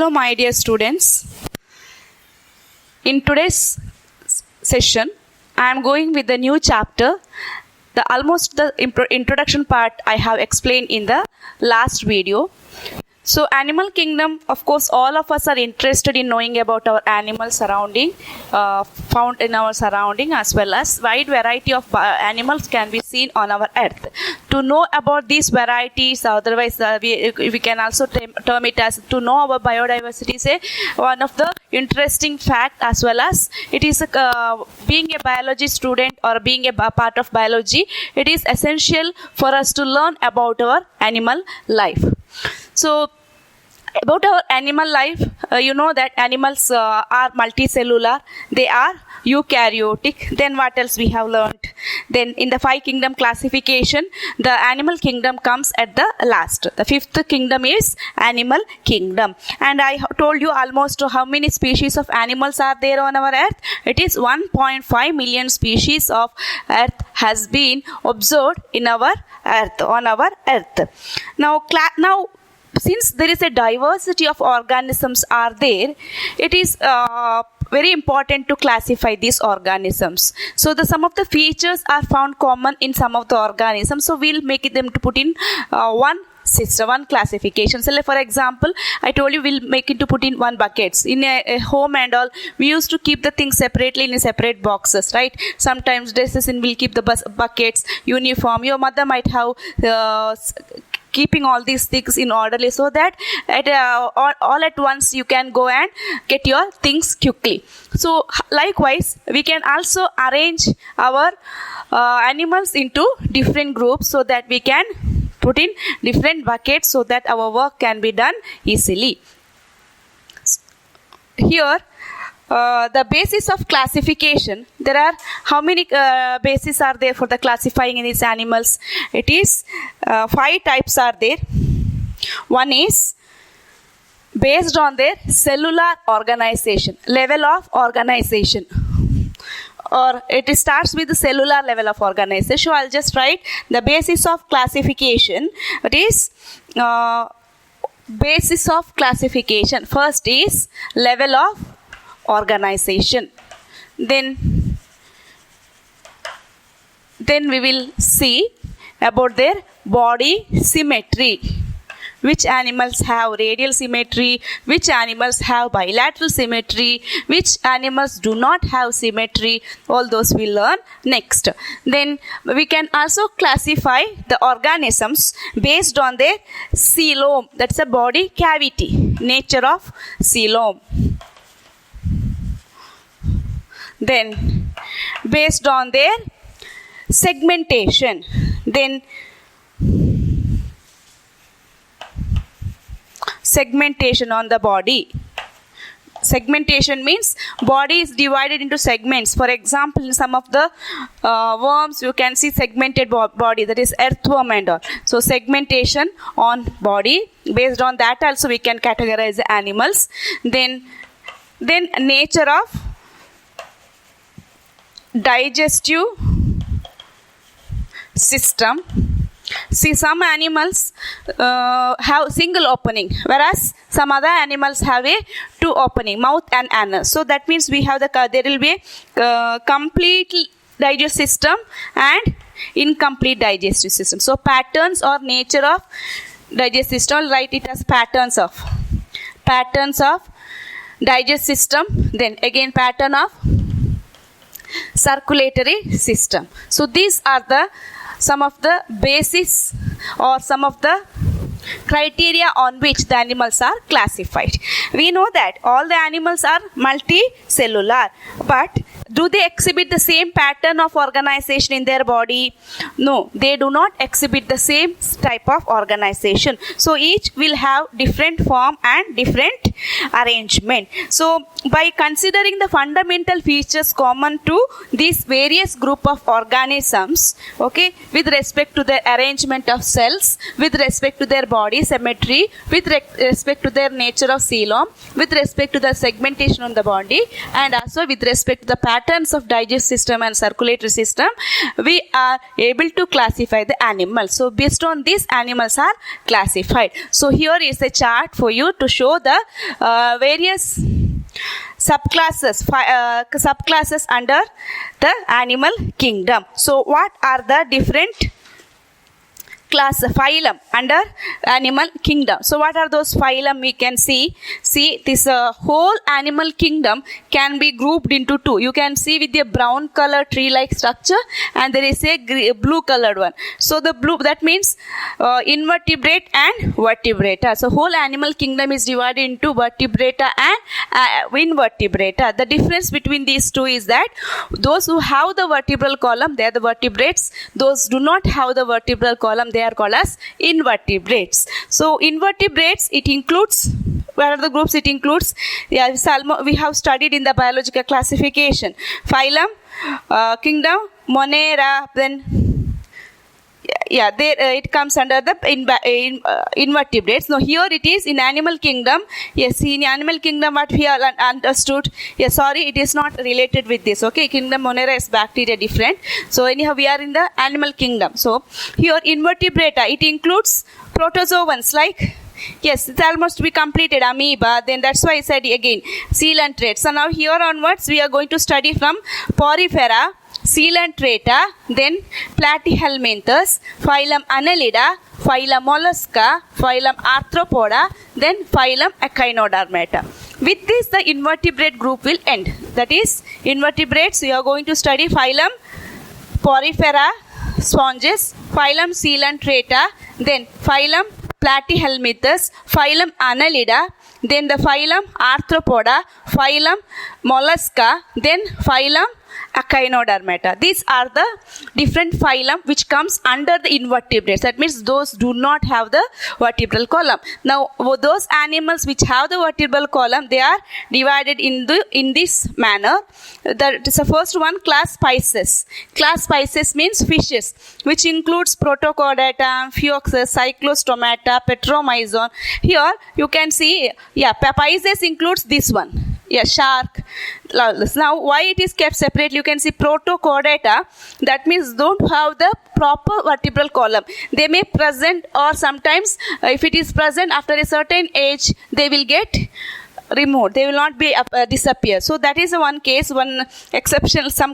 Hello, my dear students. In today's session, I am going with the new chapter. The introduction part I have explained in the last video. So, animal kingdom, of course, all of us are interested in knowing about our animal surrounding, found in our surrounding, as well as wide variety of animals can be seen on our earth. To know about these varieties, otherwise we can also term it as to know our biodiversity is one of the interesting fact, as well as it is being a biology student or being a part of biology, it is essential for us to learn about our animal life. So, about our animal life, you know that animals are multicellular, they are eukaryotic. Then what else we have learned? Then in the 5 kingdom classification, the animal kingdom comes at the last. The 5th kingdom is animal kingdom. And I told you almost how many species of animals are there on our earth. It is 1.5 million species of earth has been observed in our earth, on our earth. Now since there is a diversity of organisms are there, it is very important to classify these organisms. So some of the features are found common in some of the organisms. So we'll make them to put in one system, one classification. So for example, I told you we'll make it to put in one buckets. In a home and all, we used to keep the things separately in separate boxes, right? Sometimes dresses in we'll keep the buckets, uniform. Your mother might have keeping all these things in orderly, so that all at once you can go and get your things quickly. So likewise, we can also arrange our animals into different groups, so that we can put in different buckets, so that our work can be done easily. Here, the basis of classification, there are how many bases are there for the classifying in these animals? It is 5 types are there. One is based on their cellular organization, level of organization, or it starts with the cellular level of organization. So I'll just write the basis of classification. It is basis of classification. First is level of organization. Then we will see about their body symmetry. Which animals have radial symmetry, which animals have bilateral symmetry, which animals do not have symmetry, all those we'll learn next. Then we can also classify the organisms based on their coelom, that's a body cavity, nature of coelom. Then based on their segmentation, then segmentation on the body. Segmentation means body is divided into segments. For example, in some of the worms, you can see segmented body, that is earthworm and all. So segmentation on body. Based on that also we can categorize the animals. Then nature of digestive system. See, some animals have single opening, whereas some other animals have a 2 opening, mouth and anus. So that means we have there will be a complete digestive system and incomplete digestive system. So patterns or nature of digestive system, I'll write it as patterns of digestive system. Then again pattern of circulatory system. So these are some of the basis or some of the criteria on which the animals are classified. We know that all the animals are multicellular, but do they exhibit the same pattern of organization in their body? No, they do not exhibit the same type of organization. So each will have different form and different arrangement. So by considering the fundamental features common to these various group of organisms, okay, with respect to their arrangement of cells, with respect to their body symmetry, with respect to their nature of coelom, with respect to the segmentation on the body, and also with respect to the pattern patterns of digestive system and circulatory system, we are able to classify the animals. So based on these, animals are classified. So here is a chart for you to show the various subclasses under the animal kingdom. So what are the different class, phylum under animal kingdom? So what are those phylum? We can see this whole animal kingdom can be grouped into two. You can see with the brown color tree like structure, and there is a blue colored one. So the blue, that means invertebrate and vertebrata. So whole animal kingdom is divided into vertebrata and invertebrata. The difference between these two is that those who have the vertebral column, they are the vertebrates. Those do not have the vertebral column, they are called as invertebrates. So invertebrates, it includes, what are the groups it includes? Yeah, we have studied in the biological classification. Phylum, kingdom, Monera, then there it comes under the invertebrates. Now here it is in animal kingdom. Yes, in animal kingdom what we have understood. Yes, sorry, it is not related with this. Okay, kingdom Monera is bacteria different. So anyhow, we are in the animal kingdom. So here invertebrata, it includes protozoans like, yes, it's almost to be completed, amoeba. Then that's why I said again, coelenterate. So now here onwards we are going to study from Porifera, coelenterata, then Platyhelminthes, phylum Annelida, phylum Mollusca, phylum Arthropoda, then phylum Echinodermata. With this, the invertebrate group will end. That is, invertebrates, we are going to study phylum Porifera, sponges, phylum coelenterata, then phylum Platyhelminthes, phylum Annelida, then the phylum Arthropoda, phylum Mollusca, then phylum Echinodermata. These are the different phylum which comes under the invertebrates. That means those do not have the vertebral column. Now those animals which have the vertebral column, they are divided in this manner. The first one, class Pisces. Class Pisces means fishes, which includes Protochordata, Amphioxus, Cyclostomata, Petromyzon. Here you can see, Pisces includes this one. Shark. Now why it is kept separate? You can see Protochordata, that means don't have the proper vertebral column. They may present, or sometimes if it is present after a certain age, they will get removed. They will not be disappear. So that is one case, some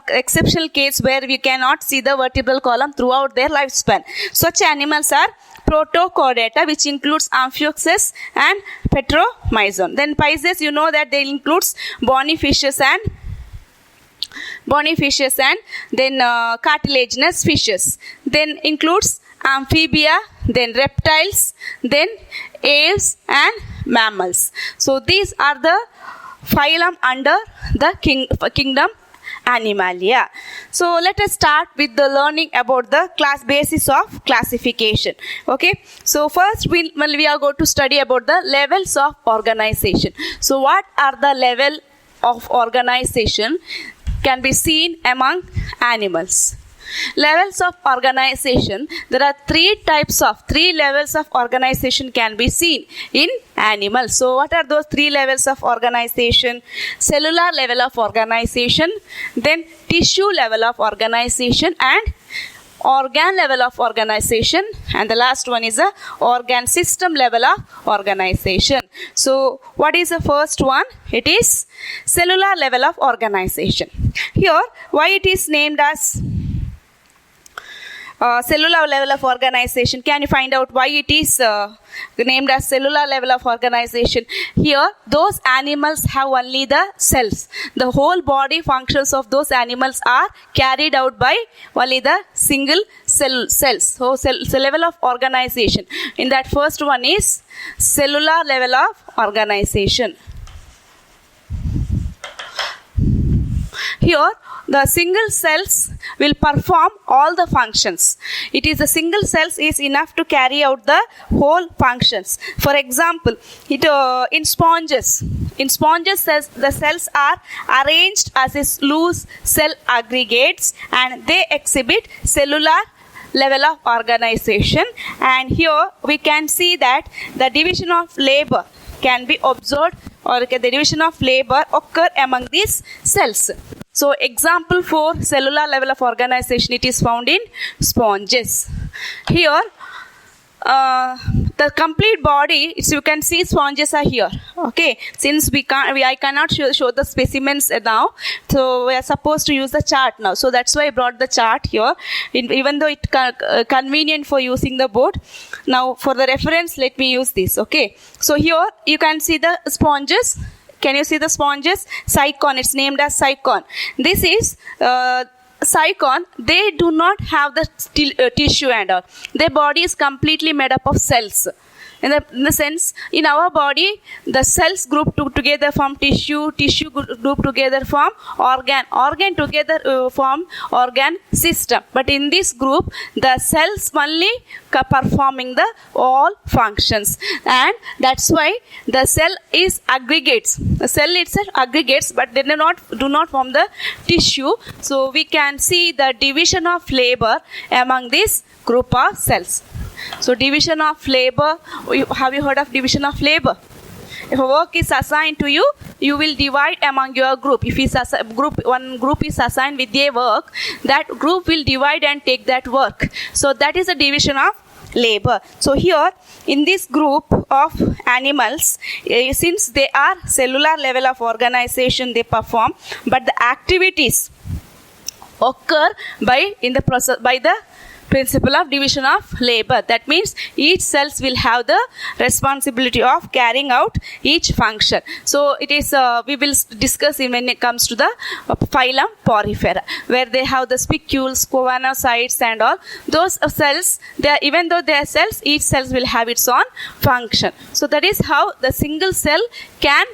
exceptional case where we cannot see the vertebral column throughout their lifespan. Such animals are Protochordata, which includes Amphioxus and Petromyzon. Then Pisces, you know that they includes bony fishes and then cartilaginous fishes. Then includes amphibia, then reptiles, then aves and mammals. So these are the phylum under the kingdom Animalia. So let us start with the learning about the basis of classification. Okay. So first we are going to study about the levels of organization. So what are the level of organization can be seen among animals? Levels of organization. There are three levels of organization can be seen in animals. So what are those three levels of organization? Cellular level of organization, then tissue level of organization, and organ level of organization, and the last one is the organ system level of organization. So what is the first one? It is cellular level of organization. Here, why it is named as cellular level of organization? Can you find out why it is named as cellular level of organization? Here, those animals have only the cells. The whole body functions of those animals are carried out by only the single cells. So, level of organization. In that first one is cellular level of organization. Here, the single cells will perform all the functions. It is the single cells is enough to carry out the whole functions. For example, in sponges, the cells are arranged as loose cell aggregates, and they exhibit cellular level of organization. And here we can see that the division of labor can be observed or the division of labor occur among these cells. So example for cellular level of organization, it is found in sponges. Here the complete body, you can see sponges are here. Okay, since I cannot show the specimens now, so we are supposed to use the chart now. So that's why I brought the chart here, even though it's convenient for using the board. Now for the reference, let me use this. Okay, so here you can see the sponges. Can you see the sponges? Cycon, it's named as cycon. This is cycon. They do not have the tissue and all. Their body is completely made up of cells. In the sense, in our body, the cells group together form tissue, tissue group together form organ together form organ system. But in this group, the cells only performing the all functions, and that's why the cell is aggregates. The cell itself aggregates, but they do not form the tissue. So we can see the division of labor among this group of cells. So division of labor, have you heard of division of labor? If a work is assigned to you, you will divide among your group. If one group is assigned with a work, that group will divide and take that work. So that is a division of labor. So here in this group of animals, since they are cellular level of organization they perform, but the activities occur by the principle of division of labor. That means each cells will have the responsibility of carrying out each function. So it is we will discuss when it comes to the phylum Porifera, where they have the spicules, choanocytes and all. Those cells, even though they are cells, each cells will have its own function. So that is how the single cell can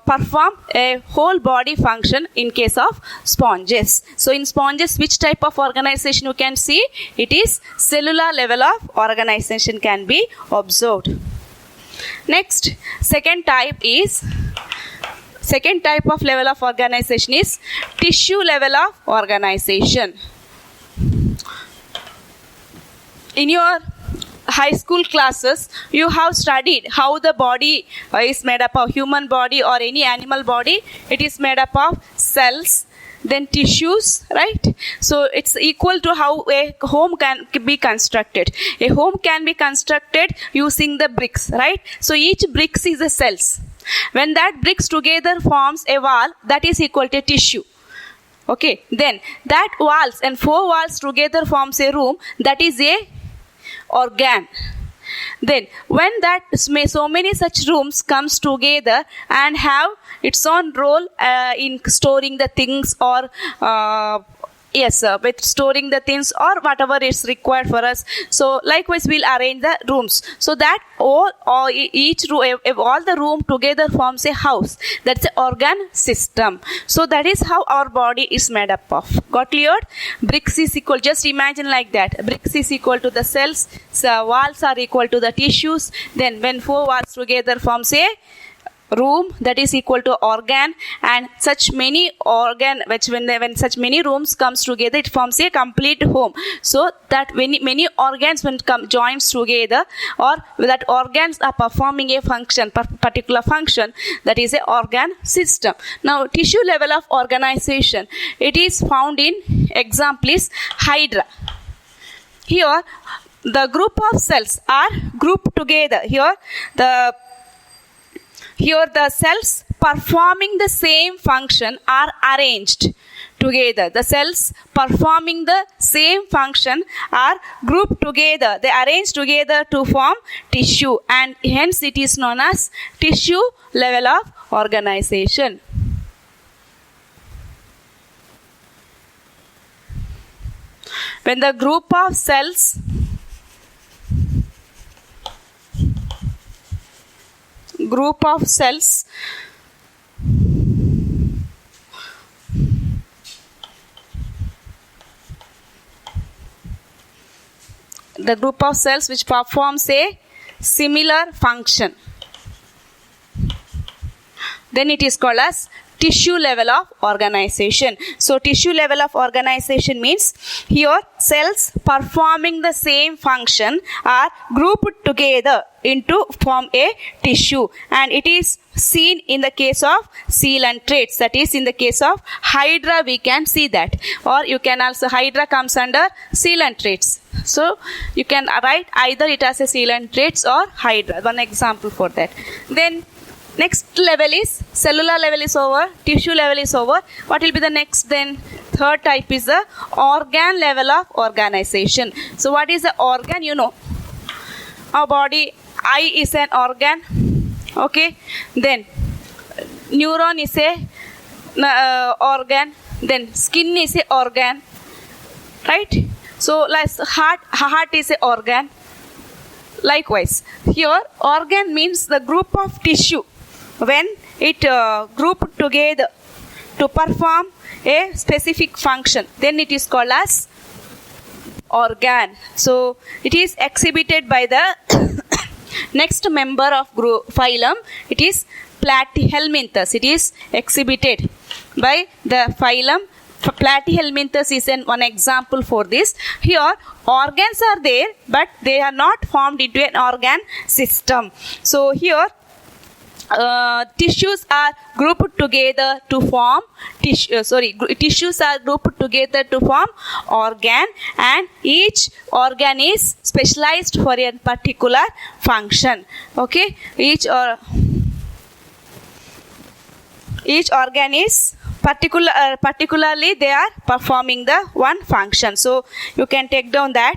perform a whole body function in case of sponges. So in sponges, which type of organization you can see? It is cellular level of organization can be observed. Next, second type of level of organization is tissue level of organization. In your high school classes, you have studied how the body is made up of, human body or any animal body. It is made up of cells, then tissues, right? So it's equal to how a home can be constructed. A home can be constructed using the bricks, right? So each bricks is a cells. When that bricks together forms a wall, that is equal to tissue. Okay, then that walls and 4 walls together forms a room, that is a organ. Then when that so many such rooms comes together and have its own role in storing the things or with storing the things or whatever is required for us. So likewise we'll arrange the rooms so that each room, all the room together forms a house. That's an organ system. So that is how our body is made up of. Got cleared? Bricks is equal, just imagine like that. Bricks is equal to the cells, so walls are equal to the tissues. Then when 4 walls together forms a room, that is equal to organ, and such many organ when such many rooms comes together, it forms a complete home. So that many organs when joins together, or that organs are performing a function, particular function, that is a organ system. Now tissue level of organization, it is found in example is Hydra. Here the group of cells are grouped together. Here the cells performing the same function are arranged together. The cells performing the same function are grouped together. They arrange together to form tissue, and hence it is known as tissue level of organization. When the group of cells which performs a similar function, then it is called as tissue level of organization. So tissue level of organization means here cells performing the same function are grouped together into form a tissue, and it is seen in the case of coelentrates. That is, in the case of hydra we can see that, or you can also, hydra comes under coelentrates. So you can write either it as a coelentrates or hydra, one example for that. Then next level is cellular level is over, tissue level is over. What will be the next then? Third type is the organ level of organization. So what is the organ? You know, our body, eye is an organ. Okay, then neuron is a organ, then skin is a organ, right? So like heart is a organ. Likewise, here organ means the group of tissue when it grouped together to perform a specific function, then it is called as organ. So it is exhibited by the next member of phylum. It is Platyhelminthes. It is exhibited by the phylum. Platyhelminthes is one example for this. Here organs are there, but they are not formed into an organ system. So here tissues are grouped together to form tissues are grouped together to form organ, and each organ is specialized for a particular function. Okay, each organ is particularly they are performing the one function. So you can take down that.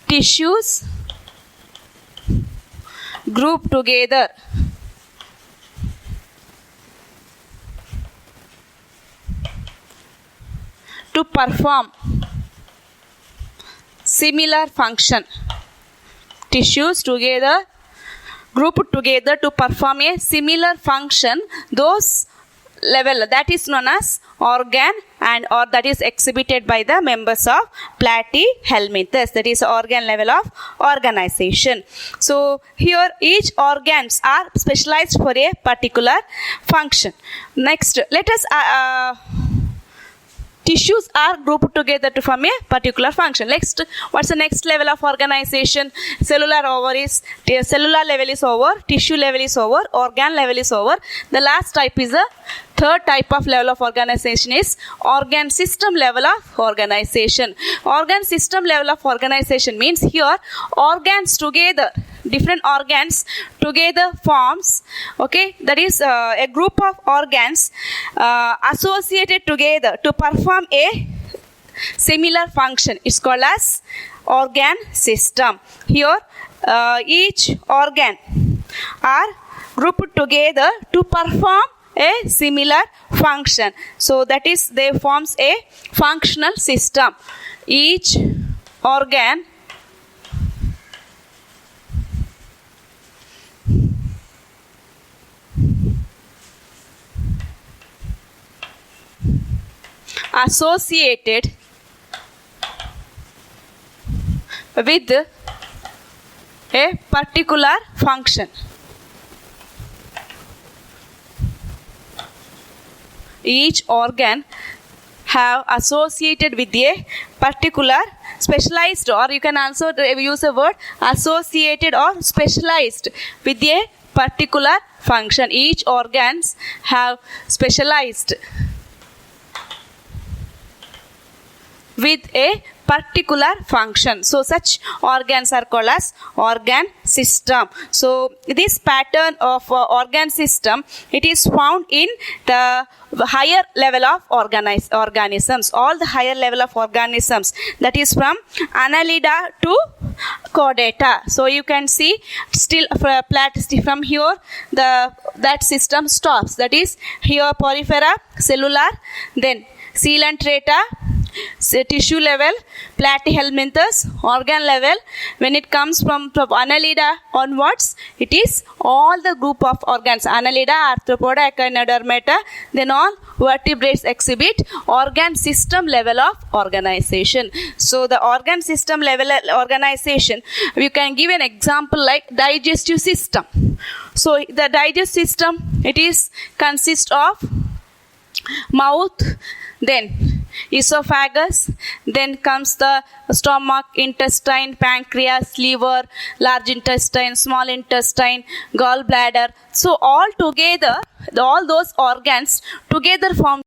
Tissues group together to perform similar function. Tissues together grouped together to perform a similar function. Those level that is known as organ, and or that is exhibited by the members of Platyhelminthes. That is organ level of organization. So here each organs are specialized for a particular function. Next, let us tissues are grouped together to form a particular function. Next, what's the next level of organization? Cellular level is over, tissue level is over, organ level is over. The last type is the third type of level of organization is organ system level of organization. Organ system level of organization means here organs together, different organs together forms, okay, that is a group of organs associated together to perform a similar function. It's called as organ system. Here each organ are grouped together to perform a similar function. So that is, they forms a functional system. Each organ associated with a particular function. Each organ have associated with a particular specialized, or you can also use a word associated or specialized with a particular function. Each organs have specialized with a particular function. So such organs are called as organ system. So this pattern of organ system, it is found in the higher level of organisms. All the higher level of organisms, that is from Annelida to Chordata. So you can see still from here that system stops. That is here porifera, cellular, then coelenterata, tissue level, Platyhelminthes, organ level. When it comes from Annelida onwards, it is all the group of organs. Annelida, Arthropoda, Echinodermata, then all vertebrates exhibit organ system level of organization. So the organ system level organization, we can give an example like digestive system. So the digestive system, it is consist of mouth, then esophagus, then comes the stomach, intestine, pancreas, liver, large intestine, small intestine, gallbladder. So all together, all those organs together form